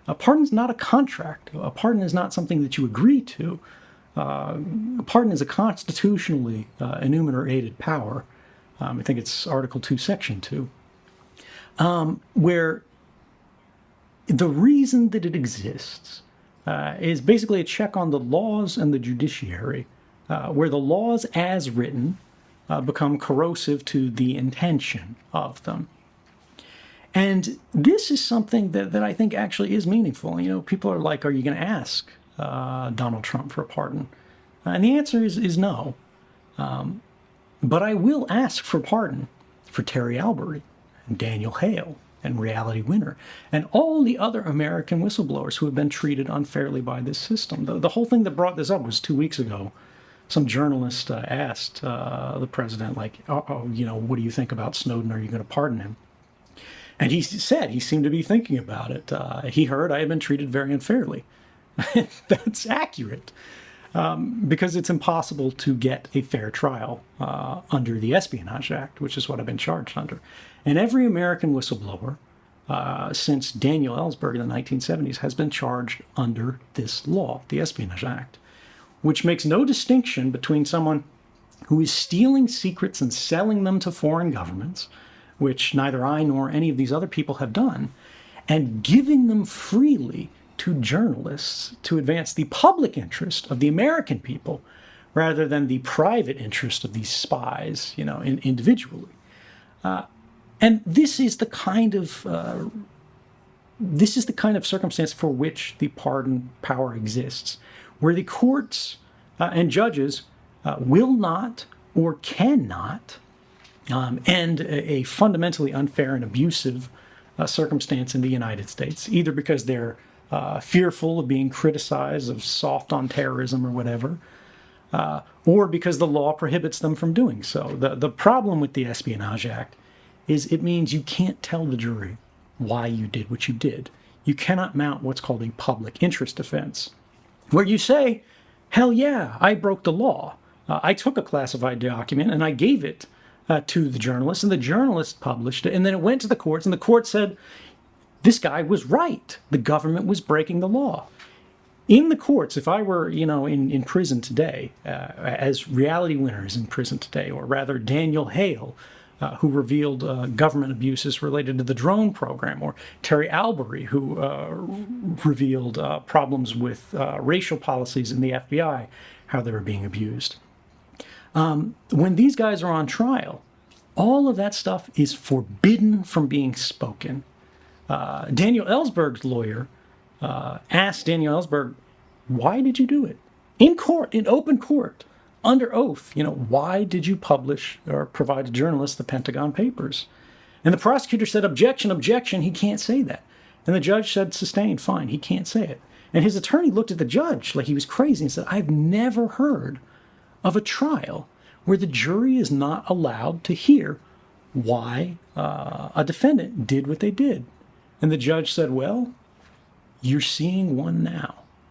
A pardon is not a contract. A pardon is not something that you agree to. A pardon is a constitutionally enumerated power. I think it's Article 2, Section 2, where the reason that it exists is basically a check on the laws and the judiciary, where the laws as written become corrosive to the intention of them. And this is something that I think actually is meaningful. You know, people are like, are you going to ask Donald Trump for a pardon? And the answer is no. But I will ask for pardon for Terry Albury and Daniel Hale and Reality Winner and all the other American whistleblowers who have been treated unfairly by this system. The whole thing that brought this up was 2 weeks ago. Some journalist asked the president, like, you know, what do you think about Snowden? Are you going to pardon him? And he said he seemed to be thinking about it. He heard I had been treated very unfairly. That's accurate, because it's impossible to get a fair trial under the Espionage Act, which is what I've been charged under. And every American whistleblower since Daniel Ellsberg in the 1970s has been charged under this law, the Espionage Act, which makes no distinction between someone who is stealing secrets and selling them to foreign governments, which neither I nor any of these other people have done, and giving them freely to journalists to advance the public interest of the American people rather than the private interest of these spies, you know, individually. And this is the kind of circumstance for which the pardon power exists, where the courts and judges will not or cannot end a fundamentally unfair and abusive circumstance in the United States, either because they're fearful of being criticized of soft on terrorism or whatever, or because the law prohibits them from doing so. The problem with the Espionage Act is it means you can't tell the jury why you did what you did. You cannot mount what's called a public interest defense, where you say, hell yeah, I broke the law. I took a classified document and I gave it to the journalist, and the journalist published it, and then it went to the courts, and the court said, this guy was right. The government was breaking the law. In the courts, if I were, you know, in prison today, as Reality Winner is in prison today, or rather Daniel Hale, who revealed government abuses related to the drone program, or Terry Albury, who revealed problems with racial policies in the FBI, how they were being abused. When these guys are on trial, all of that stuff is forbidden from being spoken. Daniel Ellsberg's lawyer asked Daniel Ellsberg, why did you do it? In court, in open court, under oath, you know, why did you publish or provide to journalists the Pentagon Papers? And the prosecutor said, objection, objection, he can't say that. And the judge said, sustained, fine, he can't say it. And his attorney looked at the judge like he was crazy and said, I've never heard of a trial where the jury is not allowed to hear why a defendant did what they did. And the judge said, well, you're seeing one now.